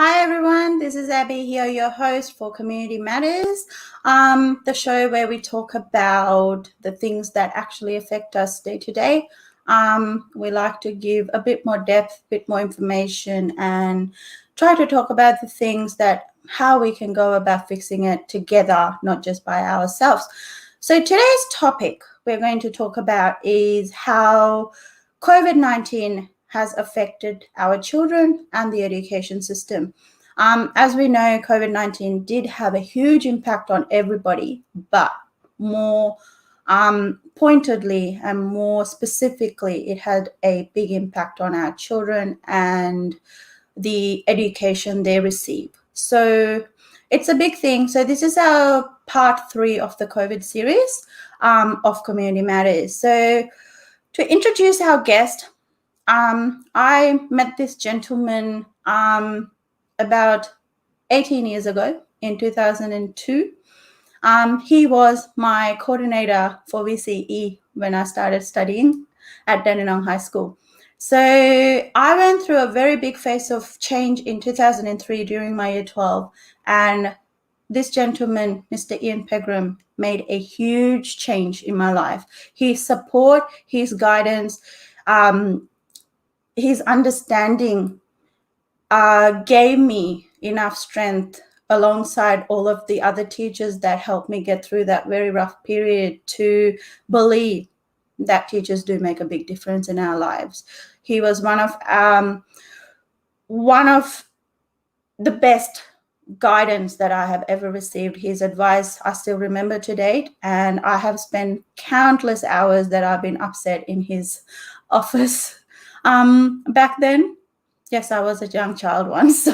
Hi everyone, this is Abby here, your host for Community Matters, the show where we talk about the things that actually affect us day to day. We like to give a bit more depth, a bit more information, and try to talk about the things that how we can go about fixing it together, not just by ourselves. So today's topic we're going to talk about is how COVID-19 has affected our children and the education system. As we know, COVID-19 did have a huge impact on everybody, but more pointedly and more specifically, it had a big impact on our children and the education they receive. So it's a big thing. So this is our part 3 of the COVID series of Community Matters. So to introduce our guest, I met this gentleman about 18 years ago in 2002. He was my coordinator for VCE when I started studying at Dandenong High School. So I went through a very big phase of change in 2003 during my year 12, and this gentleman, Mr. Ian Pegram, made a huge change in my life. His support, his guidance, his understanding gave me enough strength alongside all of the other teachers that helped me get through that very rough period to believe that teachers do make a big difference in our lives. He was one of the best guidance that I have ever received. His advice I still remember to date, and I have spent countless hours that I've been upset in his office. Back then, yes, I was a young child once, so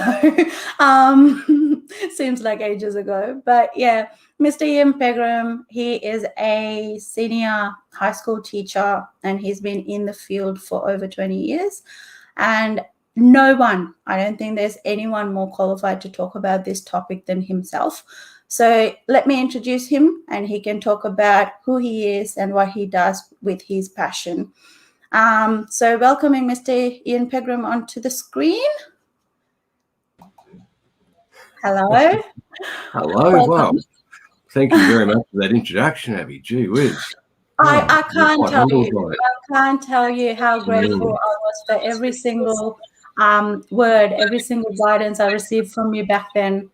seems like ages ago. But yeah, Mr. Ian Pegram, he is a senior high school teacher, and he's been in the field for over 20 years. And I don't think there's anyone more qualified to talk about this topic than himself. So let me introduce him, and he can talk about who he is and what he does with his passion. So welcoming Mr. Ian Pegram onto the screen. Hello. Hello. Wow. Thank you very much for that introduction, Abby. Gee whiz. I can't tell you how grateful I was for every single word, every single guidance I received from you back then.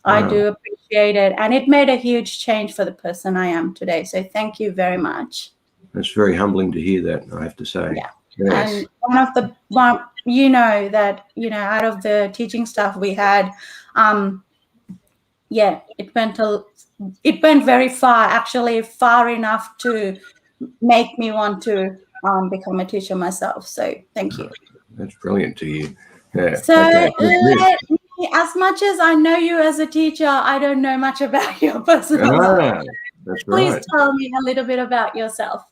Wow. I do appreciate it. And it made a huge change for the person I am today. So thank you very much. That's very humbling to hear that, I have to say. Yeah. Yes. And out of the teaching staff we had, it went very far, actually far enough to make me want to become a teacher myself. So thank you. That's brilliant to hear. Yeah. So as much as I know you as a teacher, I don't know much about your personal life. That's Please right. tell me a little bit about yourself.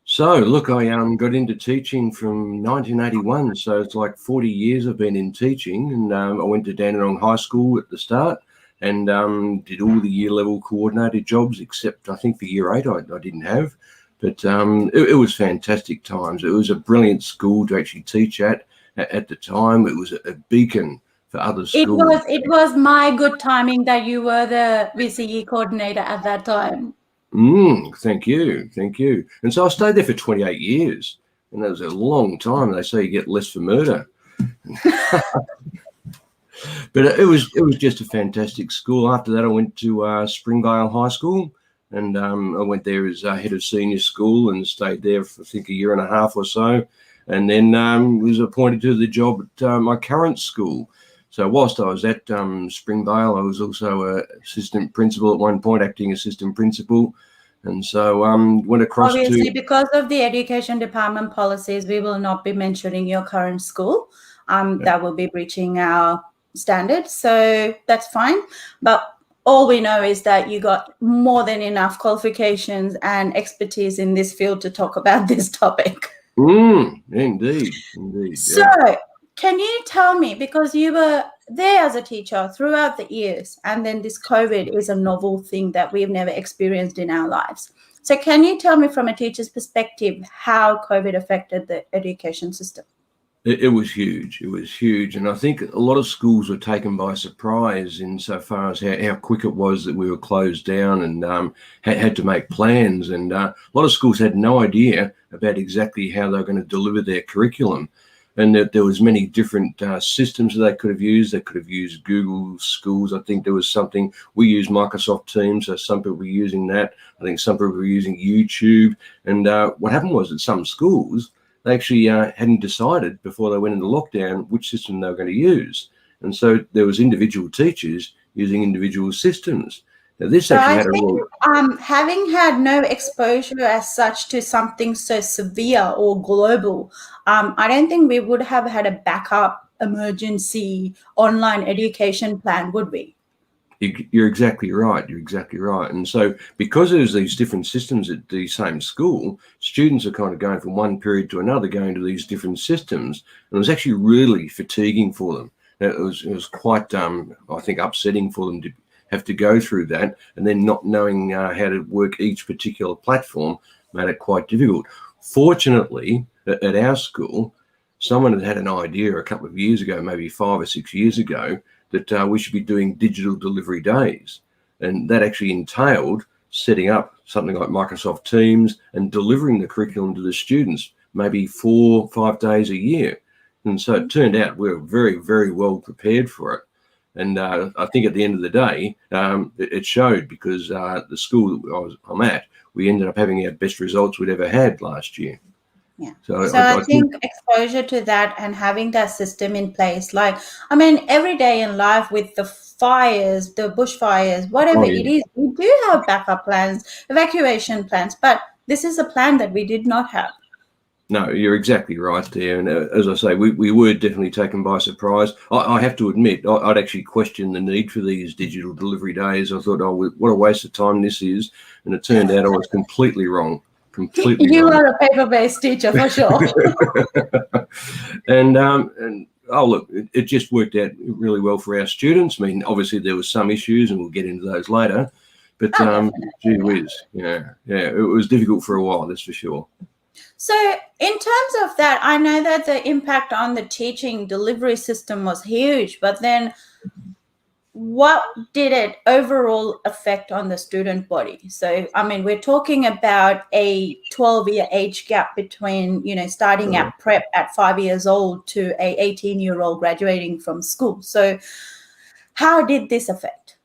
So, look, I got into teaching from 1981, so it's like 40 years I've been in teaching, and I went to Dandenong High School at the start and did all the year level coordinator jobs, except I think for year 8 I didn't have, but it was fantastic times. It was a brilliant school to actually teach at the time. It was a beacon for other schools. It was my good timing that you were the VCE coordinator at that time. Thank you. And so I stayed there for 28 years, and that was a long time. They say you get less for murder. But it was just a fantastic school. After that, I went to Springvale High School, and I went there as head of senior school and stayed there for, I think, a year and a half or so, and then was appointed to the job at my current school. So whilst I was at Springvale, I was also an assistant principal at one point, acting assistant principal. And so went across Obviously, because of the education department policies, we will not be mentioning your current school. That will be breaching our standards. So that's fine. But all we know is that you got more than enough qualifications and expertise in this field to talk about this topic. Indeed. So can you tell me, because you were there as a teacher throughout the years, and then this COVID is a novel thing that we've never experienced in our lives. So can you tell me from a teacher's perspective how COVID affected the education system? It was huge. It was huge. And I think a lot of schools were taken by surprise insofar as how quick it was that we were closed down and had to make plans. And a lot of schools had no idea about exactly how they were going to deliver their curriculum. And that there was many different systems that they could have used. They could have used Google Schools. I think there was something, we used Microsoft Teams, so some people were using that. I think some people were using YouTube. And what happened was at some schools, they actually hadn't decided before they went into lockdown which system they were going to use. And so there was individual teachers using individual systems. Now this So actually I had a think real... having had no exposure as such to something so severe or global, I don't think we would have had a backup emergency online education plan, would we? You're exactly right. You're exactly right. And so because there's these different systems at the same school, students are kind of going from one period to another, going to these different systems. And it was actually really fatiguing for them. It was quite, I think, upsetting for them to have to go through that, and then not knowing how to work each particular platform made it quite difficult. Fortunately, at our school, someone had an idea a couple of years ago, maybe 5 or 6 years ago, that we should be doing digital delivery days. And that actually entailed setting up something like Microsoft Teams and delivering the curriculum to the students maybe 4 or 5 days a year. And so it turned out we were very, very well prepared for it. And I think at the end of the day, it showed, because the school that I'm at, we ended up having our best results we'd ever had last year. Yeah. So I think exposure to that and having that system in place, like, I mean, every day in life with the fires, the bushfires, whatever it is, we do have backup plans, evacuation plans, but this is a plan that we did not have. No, you're exactly right there. And as I say, we were definitely taken by surprise. I have to admit, I'd actually questioned the need for these digital delivery days. I thought, oh, what a waste of time this is. And it turned out I was completely wrong. Completely You wrong. are a paper-based teacher for sure. and oh, look, it just worked out really well for our students. I mean, obviously there was some issues, and we'll get into those later. But gee whiz, yeah, it was difficult for a while, that's for sure. So in terms of that, I know that the impact on the teaching delivery system was huge, but then what did it overall affect on the student body? So, I mean, we're talking about a 12-year age gap between, starting at prep at 5 years old to a 18-year-old graduating from school. So how did this affect?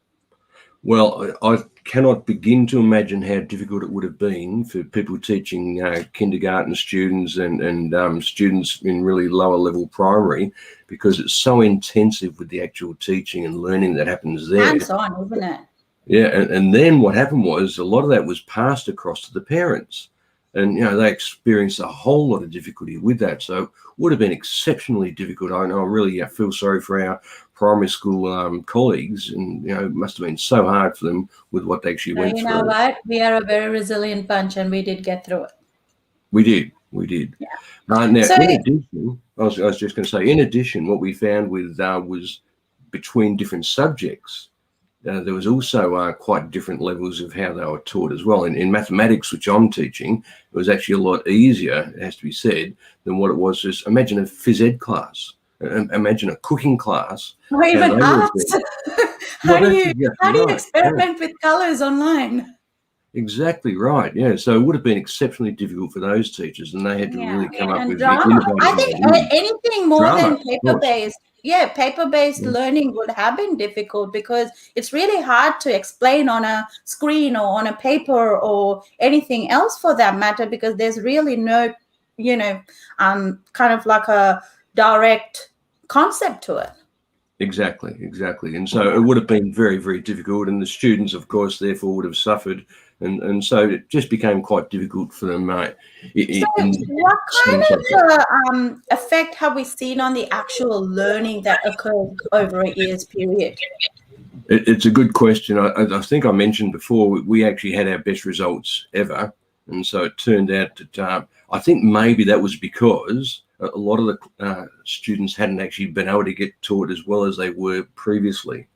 Well, I cannot begin to imagine how difficult it would have been for people teaching kindergarten students and students in really lower level primary, because it's so intensive with the actual teaching and learning that happens there. Hands-on, isn't it? Yeah, and then what happened was a lot of that was passed across to the parents. And, they experienced a whole lot of difficulty with that. So it would have been exceptionally difficult. I really feel sorry for our primary school colleagues, and, it must have been so hard for them with what they actually went through. You know what? We are a very resilient bunch, and we did get through it. We did. Yeah. Now, in addition, I was just going to say, in addition, what we found with was between different subjects, there was also quite different levels of how they were taught as well. In mathematics, which I'm teaching, it was actually a lot easier, it has to be said, than what it was. Just imagine a phys ed class, imagine a cooking class. Or even arts. How do you experiment with colors online? Exactly right. Yeah. So it would have been exceptionally difficult for those teachers, and they had to really come up with drama. I think anything more than paper-based. Yeah, paper-based learning would have been difficult, because it's really hard to explain on a screen or on a paper or anything else for that matter, because there's really no, kind of like a direct concept to it. Exactly. And so it would have been very, very difficult, and the students, of course, therefore would have suffered. And so it just became quite difficult for them. What kind of effect have we seen on the actual learning that occurred over a year's period? It's a good question. I think I mentioned before, we actually had our best results ever. And so it turned out that I think maybe that was because a lot of the students hadn't actually been able to get taught as well as they were previously.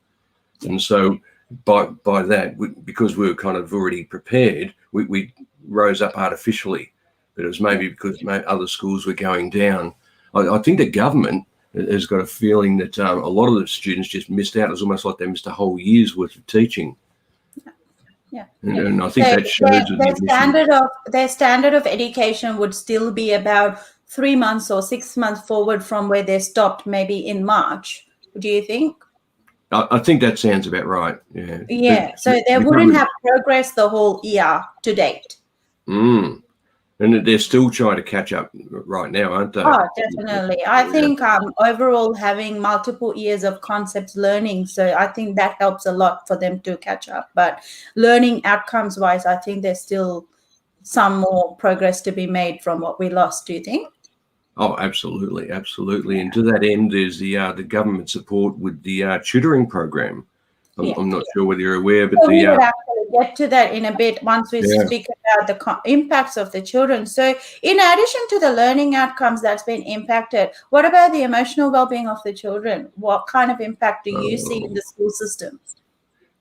And so by that, because we were kind of already prepared, we rose up artificially. But it was maybe because other schools were going down. I think the government has got a feeling that a lot of the students just missed out. It's almost like they missed a whole year's worth of teaching. Yeah. And I think that shows their standard of education would still be about 3 months or 6 months forward from where they stopped, maybe in March. Do you think? I think that sounds about right. Yeah. Yeah. So they wouldn't have progressed the whole year to date. And they're still trying to catch up right now, aren't they? Oh, definitely. I think overall having multiple years of concepts learning, so I think that helps a lot for them to catch up. But learning outcomes wise, I think there's still some more progress to be made from what we lost. Do you think? Oh, absolutely, absolutely. And to that end, there's the government support with the tutoring program. I'm not sure whether you're aware, but we would actually get to that in a bit once we speak about the impacts of the children. So in addition to the learning outcomes that's been impacted, what about the emotional well-being of the children? What kind of impact do you see in the school system?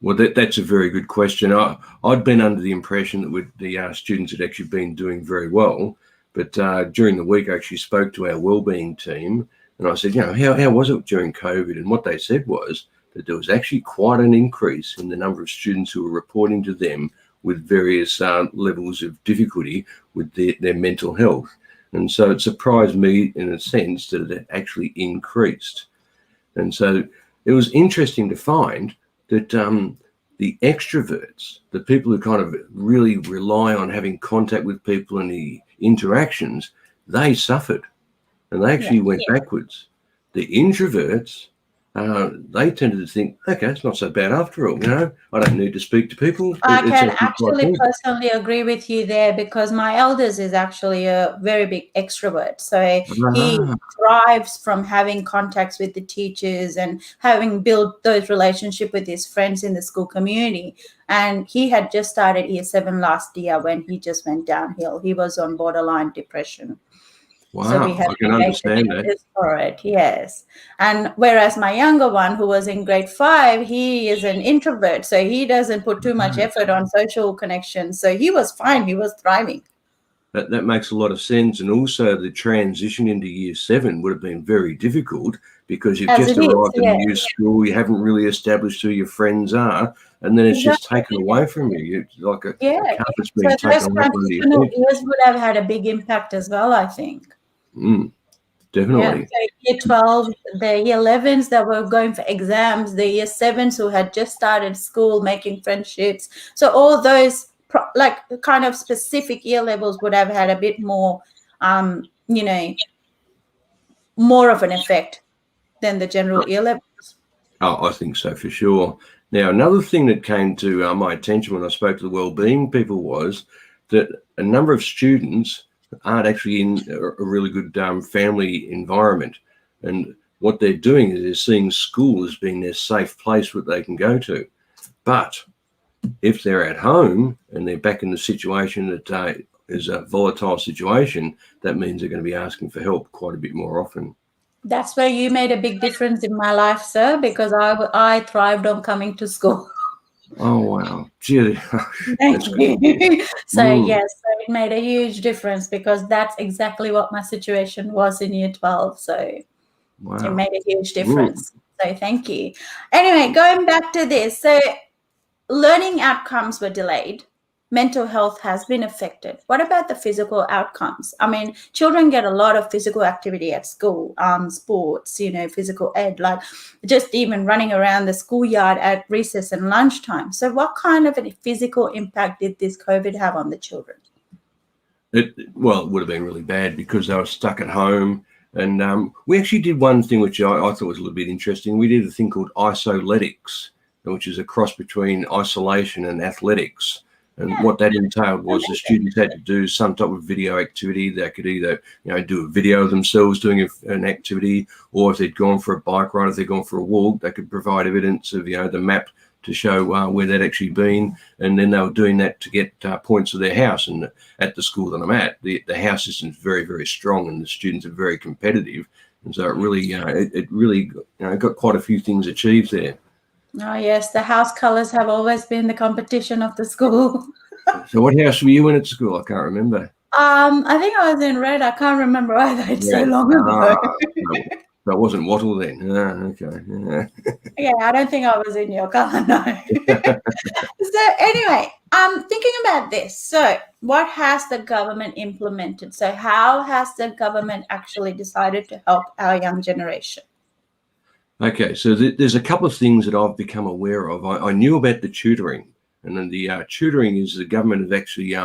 Well, that's a very good question. I'd been under the impression that the students had actually been doing very well, but during the week I actually spoke to our wellbeing team and I said, how was it during COVID? And what they said was that there was actually quite an increase in the number of students who were reporting to them with various levels of difficulty with their mental health. And so it surprised me in a sense that it actually increased. And so it was interesting to find that the extroverts, the people who kind of really rely on having contact with people and the interactions, they suffered and they actually went backwards. The introverts, they tended to think, okay, it's not so bad after all. I don't need to speak to people. I can actually personally agree with you there because my eldest is actually a very big extrovert. So he thrives from having contacts with the teachers and having built those relationships with his friends in the school community. And he had just started year 7 last year when he just went downhill. He was on borderline depression. Wow, so we have I can understand that. For it, yes. And whereas my younger one, who was in grade 5, he is an introvert, so he doesn't put too much effort on social connections. So he was fine; he was thriving. That makes a lot of sense, and also the transition into year 7 would have been very difficult because you've just arrived in a new school, you haven't really established who your friends are, and then it's just taken away from you. It's like a carpet's being taken away from you. Years would have had a big impact as well, I think. Definitely. Yeah, so year 12, the year 11s that were going for exams, the year 7s who had just started school, making friendships. So all those kind of specific year levels would have had a bit more, more of an effect than the general year levels. Oh, I think so for sure. Now, another thing that came to my attention when I spoke to the wellbeing people was that a number of students aren't actually in a really good family environment. And what they're doing is they're seeing school as being their safe place that they can go to. But if they're at home and they're back in the situation that is a volatile situation, that means they're going to be asking for help quite a bit more often. That's where you made a big difference in my life, sir, because I thrived on coming to school. Oh, wow. Gee, Thank you. So, yes, so it made a huge difference because that's exactly what my situation was in year 12. So it made a huge difference. So thank you. Anyway, going back to this. So learning outcomes were delayed. Mental health has been affected. What about the physical outcomes? I mean, children get a lot of physical activity at school, sports, physical ed, like just even running around the schoolyard at recess and lunchtime. So what kind of a physical impact did this COVID have on the children? It would have been really bad because they were stuck at home. And we actually did one thing which I thought was a little bit interesting. We did a thing called isoletics, which is a cross between isolation and athletics. And what that entailed was the students had to do some type of video activity. They could either, do a video of themselves doing an activity, or if they'd gone for a bike ride, if they'd gone for a walk, they could provide evidence of, the map to show where they'd actually been. And then they were doing that to get points of their house. And at the school that I'm at, the house system is very, very strong, and the students are very competitive. And so it really, got quite a few things achieved there. Oh, yes. The house colours have always been the competition of the school. So what house were you in at school? I can't remember. I think I was in red. I can't remember either. It's so Red. long ago. No, that wasn't Wattle then. Okay. Yeah. Yeah, I don't think I was in your car, no. So anyway, I'm thinking about this. So what has the government implemented? So how has the government actually decided to help our young generation? Okay, so there's a couple of things that I've become aware of. I knew about the tutoring, and then the tutoring is the government have actually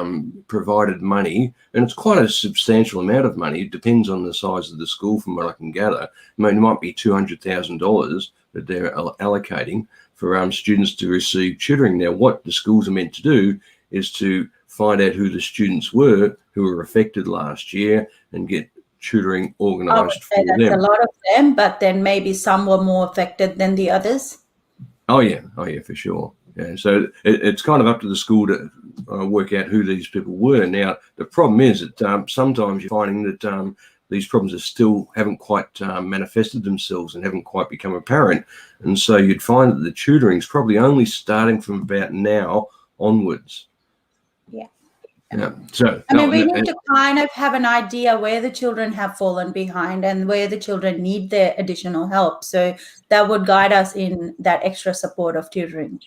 provided money, and it's quite a substantial amount of money. It depends on the size of the school, from what I can gather. I mean, it might be $200,000 that they're allocating for students to receive tutoring. Now, what the schools are meant to do is to find out who the students were who were affected last year and get tutoring I would organised say for that's a them. lot of them, but then maybe some were more affected than the others. Oh yeah, for sure. Yeah, so it's kind of up to the school to work out who these people were. Now the problem is that sometimes you're finding that these problems are still haven't quite manifested themselves and haven't quite become apparent, and so you'd find that the tutoring is probably only starting from about now onwards. Yeah. Yeah. So I mean, we need to kind of have an idea where the children have fallen behind and where the children need their additional help. So that would guide us in that extra support of tutoring.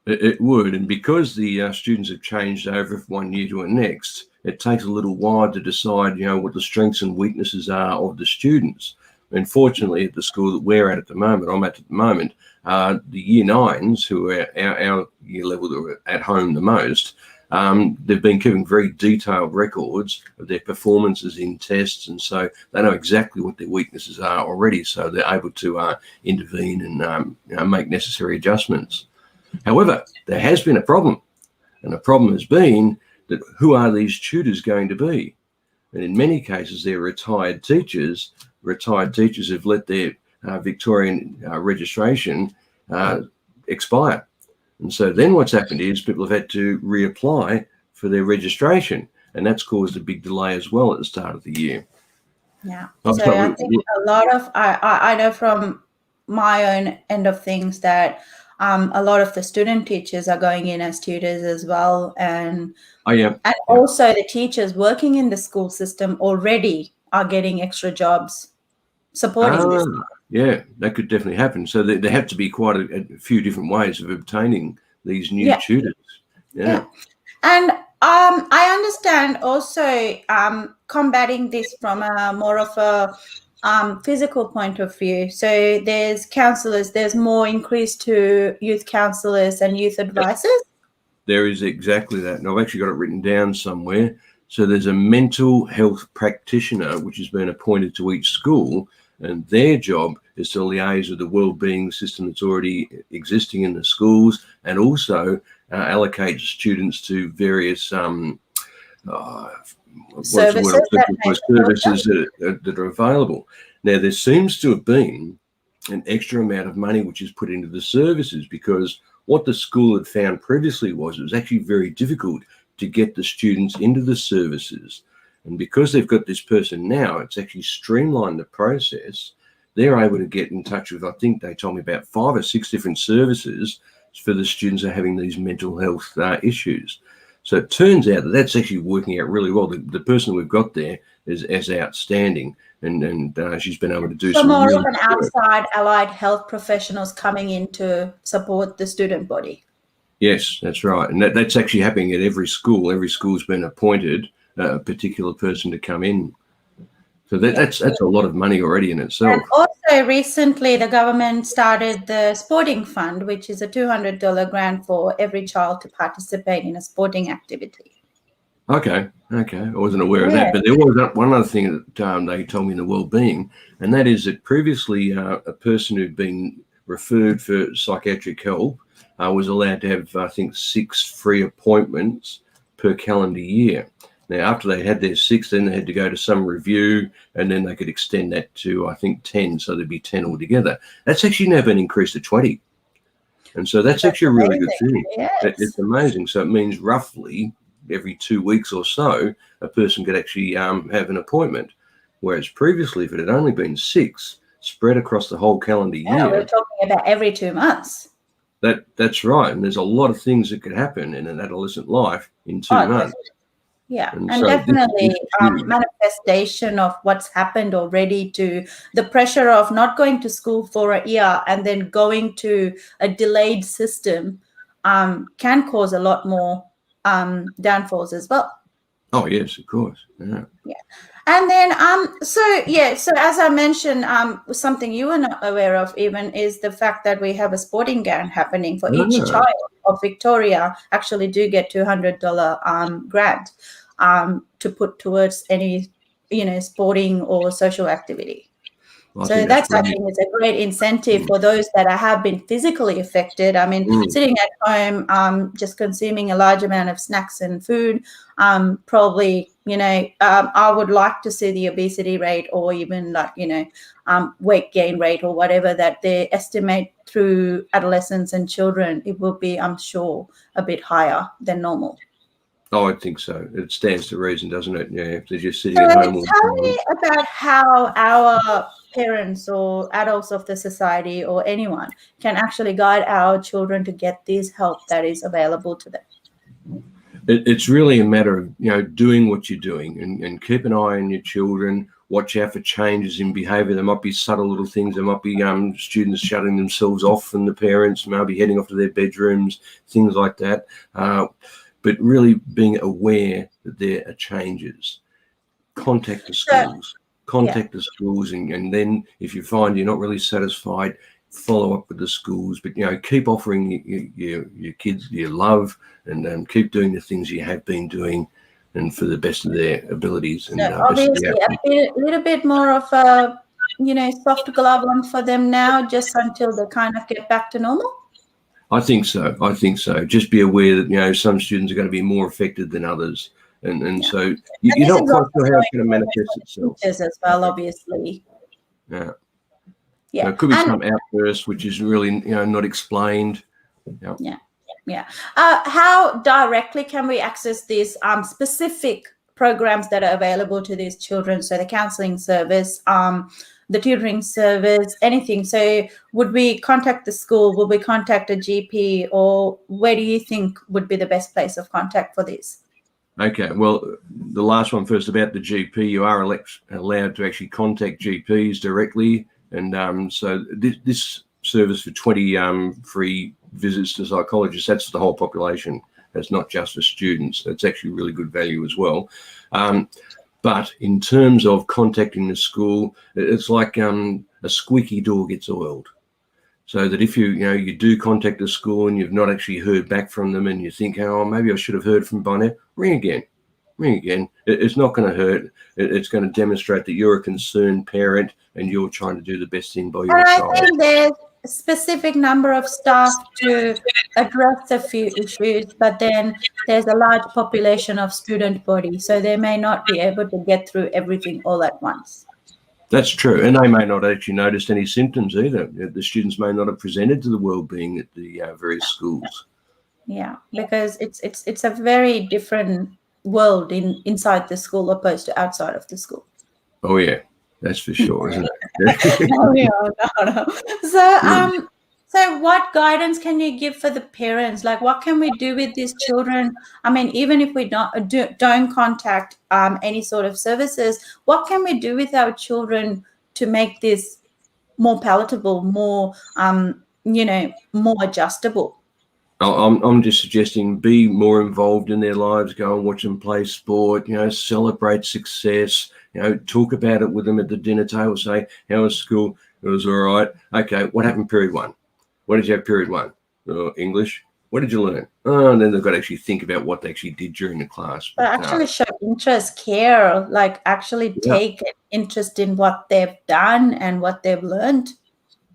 It would, and because the students have changed over from one year to the next, it takes a little while to decide, what the strengths and weaknesses are of the students. Unfortunately, at the school that we're at the moment, I'm at the moment, the year nines, who are our year level that are at home the most, they've been keeping very detailed records of their performances in tests, and so they know exactly what their weaknesses are already, so they're able to intervene and make necessary adjustments. However, there has been a problem, and the problem has been that who are these tutors going to be? And in many cases, they're retired teachers. Retired teachers have let their Victorian registration expire. And so then what's happened is people have had to reapply for their registration, and that's caused a big delay as well at the start of the year. Yeah. So I think a lot of, I know from my own end of things that a lot of the student teachers are going in as tutors as well. And, also the teachers working in the school system already are getting extra jobs supporting this. Yeah, that could definitely happen. So there have to be quite a few different ways of obtaining these new tutors. Yeah. And I understand also combating this from a more of a physical point of view. So there's counselors, there's more increase to youth counselors and youth advisors. There is exactly that. And I've actually got it written down somewhere. So there's a mental health practitioner, which has been appointed to each school, and their job is to liaise with the wellbeing system that's already existing in the schools, and also allocate students to various services that are available. Now, there seems to have been an extra amount of money which is put into the services, because what the school had found previously was it was actually very difficult to get the students into the services. And because they've got this person now, it's actually streamlined the process. They're able to get in touch with, I think they told me, about 5 or 6 different services for the students who are having these mental health issues. So it turns out that that's actually working out really well. The person we've got there is outstanding, and she's been able to do some more really of an outside allied health professionals coming in to support the student body. Yes, that's right. And that's actually happening at every school. Every school's been appointed a particular person to come in. So that's a lot of money already in itself. And also recently the government started the sporting fund, which is a $200 grant for every child to participate in a sporting activity. Okay. I wasn't aware of that. But there was one other thing that they told me in the wellbeing, and that is that previously a person who'd been referred for psychiatric help was allowed to have, I think, 6 free appointments per calendar year. Now, after they had their 6, then they had to go to some review, and then they could extend that to, I think, 10, so there'd be 10 altogether. That's actually now been increased to 20. And so that's actually a really good thing. Yes. It's amazing. So it means roughly every 2 weeks or so, a person could actually have an appointment. Whereas previously, if it had only been 6 spread across the whole calendar year. We're talking about every 2 months. That's right. And there's a lot of things that could happen in an adolescent life in 2 months. Yeah, And and so this definitely is huge. manifestation of what's happened already to the pressure of not going to school for a year and then going to a delayed system can cause a lot more downfalls as well. Oh yes, of course. Yeah. Yeah. And then so as I mentioned, something you were not aware of even is the fact that we have a sporting gown happening for each Ah, child of Victoria actually do get $200 grant to put towards any sporting or social activity. I So think that's that's, I brilliant. think, it's a great incentive Mm, for those that have been physically affected. I mean, mm. sitting at home, just consuming a large amount of snacks and food, probably, I would like to see the obesity rate or even like, weight gain rate or whatever that they estimate through adolescents and children. It will be, I'm sure, a bit higher than normal. Oh, I think so. It stands to reason, doesn't it? Yeah, if they're just So sitting at home all the tell time. me about how our parents or adults of the society or anyone can actually guide our children to get this help that is available to them. It's really a matter of doing what you're doing and keep an eye on your children. Watch out for changes in behaviour. There might be subtle little things. There might be students shutting themselves off from the parents, maybe heading off to their bedrooms, things like that. But really being aware that there are changes. Contact the So schools. yeah. Contact the schools, and then if you find you're not really satisfied, follow up with the schools. But keep offering your kids your love, and keep doing the things you have been doing, and for the best of their abilities and So best of the obviously outcome. a little bit more of a soft glove on for them now, just until they kind of get back to normal. I think so. I think so. Just be aware that some students are going to be more affected than others, and Yeah. so And you're this not is quite also sure so how it's going to important manifest for the itself. teachers as well, obviously. Yeah. Yeah. It could be And some outburst which is really not explained. Yeah. yeah. Yeah. How directly can we access these specific programs that are available to these children? So the counseling service, the tutoring service, anything. So would we contact the school? Would we contact a GP? Or where do you think would be the best place of contact for this? Okay, well, the last one first about the GP. You are allowed to actually contact GPs directly, and so this service for 20 free visits to psychologists, that's the whole population. That's not just for students. That's actually really good value as well. But in terms of contacting the school, it's like a squeaky door gets oiled. So that if you do contact the school and you've not actually heard back from them, and you think, oh, maybe I should have heard from by now, ring again. It's not going to hurt. It's going to demonstrate that you're a concerned parent and you're trying to do the best thing by your And I child. think there's a specific number of staff to address a few issues, but then there's a large population of student body, so they may not be able to get through everything all at once. That's true. And they may not actually notice any symptoms either. The students may not have presented to the wellbeing at the various schools. Yeah, because it's a very different world inside the school opposed to outside of the school. Oh, yeah, that's for sure, isn't it? No, no. So what guidance can you give for the parents? Like, what can we do with these children? I mean, even if we don't contact any sort of services, what can we do with our children to make this more palatable, more more adjustable? I'm just suggesting be more involved in their lives. Go and watch them play sport. Celebrate success. Talk about it with them at the dinner table. Say, how was school? It was all right. Okay, what happened period one? What did you have period one? English. What did you learn? Oh, and then they've got to actually think about what they actually did during the class. But actually show interest, care, like actually Yeah, take interest in what they've done and what they've learned.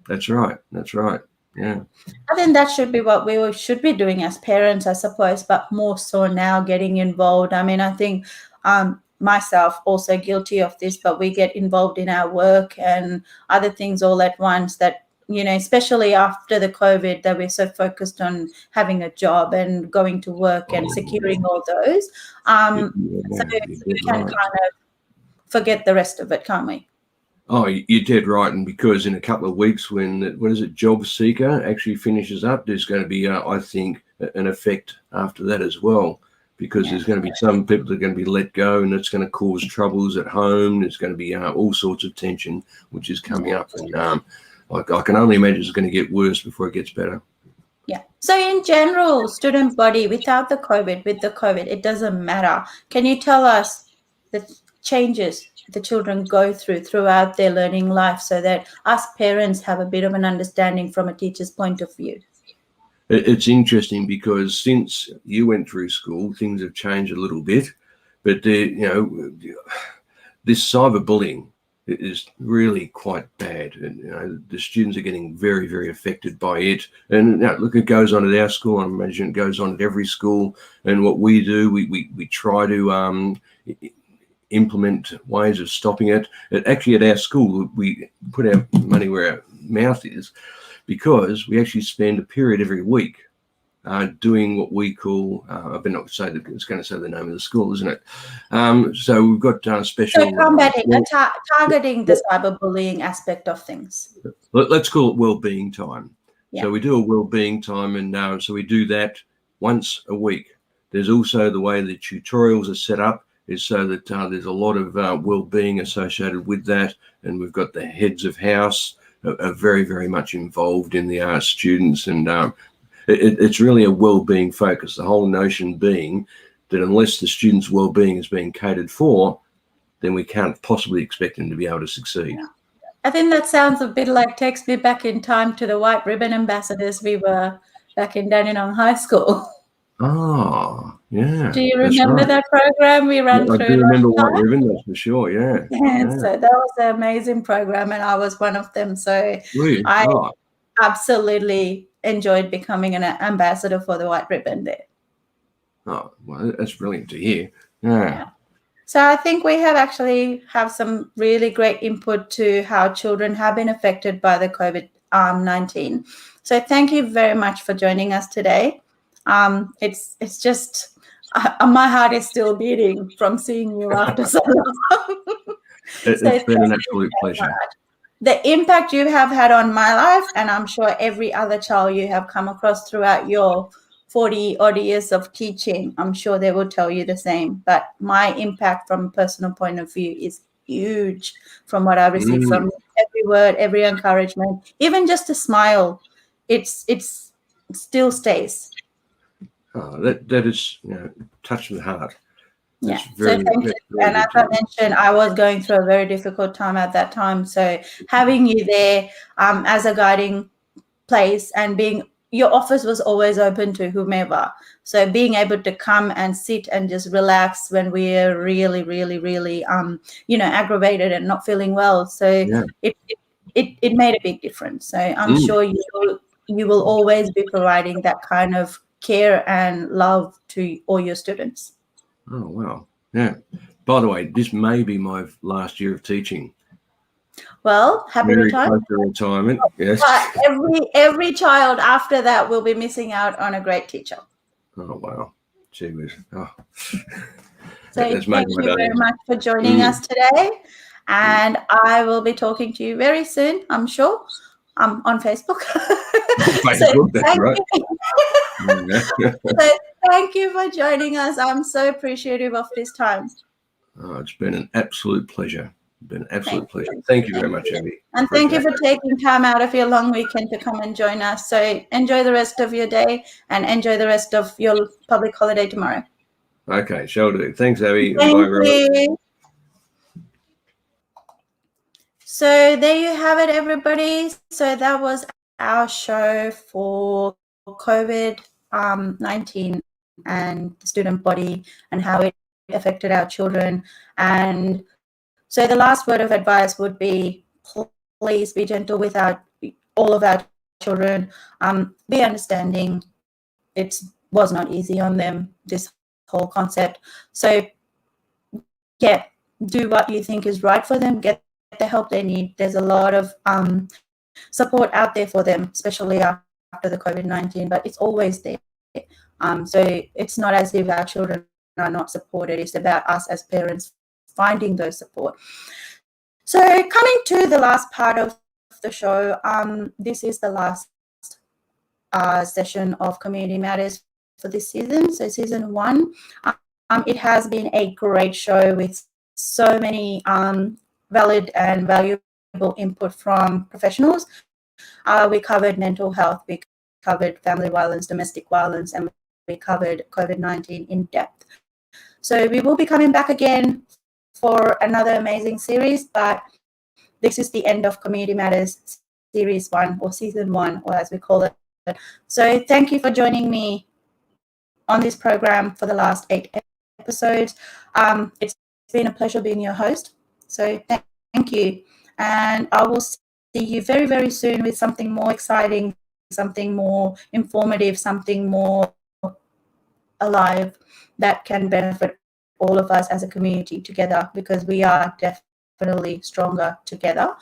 that's right. That's right. Yeah. I think that should be what we should be doing as parents, I suppose, but more so now getting involved. I mean, I think myself also guilty of this, but we get involved in our work and other things all at once that, especially after the COVID, that we're so focused on having a job and going to work and securing all those. So we can kind of forget the rest of it, can't we? Oh, you're dead right. And because in a couple of weeks, when Job Seeker actually finishes up, there's going to be, I think, an effect after that as well. because there's going to be some people that are going to be let go, and it's going to cause troubles at home. There's going to be all sorts of tension which is coming up, and I can only imagine it's going to get worse before it gets better. Yeah. So in general, student body without the COVID, with the COVID, it doesn't matter. Can you tell us the changes the children go throughout their learning life, so that us parents have a bit of an understanding from a teacher's point of view? It's interesting because since you went through school, things have changed a little bit, but this cyberbullying is really quite bad, and the students are getting very, very affected by it. And look, it goes on at our school. I imagine it goes on at every school. And what we do, we try to implement ways of stopping it. Actually, at our school, we put our money where our mouth is, because we actually spend a period every week doing what we call, I better not say that, it's going to say the name of the school, isn't it? So we've got special... So combating, targeting the cyberbullying aspect of things. Let's call it wellbeing time. Yeah. So we do a wellbeing time, and so we do that once a week. There's also the way the tutorials are set up is so that there's a lot of wellbeing associated with that, and we've got the heads of house are very, very much involved in the students, and it's really a well-being focus. The whole notion being that unless the student's well-being is being catered for, then we can't possibly expect them to be able to succeed. Yeah. I think that sounds a bit like takes me back in time to the white ribbon ambassadors we were back in Dandenong High School. Oh, yeah. Do you remember that program we ran through? I do remember White Ribbon, that's for sure, yeah. So that was an amazing program, and I was one of them. So really? I absolutely enjoyed becoming an ambassador for the White Ribbon there. Oh, well, that's brilliant to hear. Yeah. So I think we have some really great input to how children have been affected by the COVID-19. So thank you very much for joining us today. It's just my heart is still beating from seeing you after so long. It's been an absolute pleasure. The impact you have had on my life, and I'm sure every other child you have come across throughout your 40 odd years of teaching, I'm sure they will tell you the same. But my impact from a personal point of view is huge from what I receive from every word, every encouragement, even just a smile. It still stays. Oh, that is, touching the heart. Yeah. So thank you. And as I mentioned, I was going through a very difficult time at that time. So having you there as a guiding place, and your office was always open to whomever. So being able to come and sit and just relax when we're really, really, really, aggravated and not feeling well. So it made a big difference. So I'm sure you will always be providing that kind of care and love to all your students. Oh, wow. Yeah. By the way, this may be my last year of teaching. Well, happy retirement. Close to retirement, yes. But every child after that will be missing out on a great teacher. Oh, wow. Gee whiz. Oh. So thank you very much for joining us today. And I will be talking to you very soon, I'm sure. On Facebook. Facebook, that's right. So thank you for joining us. I'm so appreciative of this time. Oh, it's been an absolute pleasure. Thank you very much, Abby. And thank you for taking time out of your long weekend to come and join us. So enjoy the rest of your day and enjoy the rest of your public holiday tomorrow. Okay, shall do. Thanks, Abby. Thank you. So there you have it, everybody. So that was our show for COVID-19 and the student body and how it affected our children. And so the last word of advice would be, please be gentle with all of our children. Be understanding. It was not easy on them, this whole concept. So do what you think is right for them. Get the help they need. There's a lot of support out there for them, especially after the COVID-19, but it's always there. So it's not as if our children are not supported. It's about us as parents finding those support. So coming to the last part of the show, this is the last session of Community Matters for this season. So season 1, it has been a great show with so many valid and valuable input from professionals. We covered mental health, we covered family violence, domestic violence, and we covered COVID-19 in depth. So we will be coming back again for another amazing series, but this is the end of Community Matters Series 1, or Season 1, or as we call it. So thank you for joining me on this program for the last 8 episodes. It's been a pleasure being your host. So thank you. And I will see you very, very soon with something more exciting, something more informative, something more alive that can benefit all of us as a community together, because we are definitely stronger together.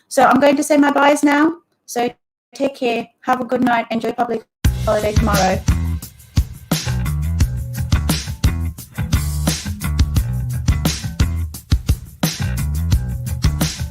So I'm going to say my byes now. So take care, have a good night, enjoy public holiday tomorrow.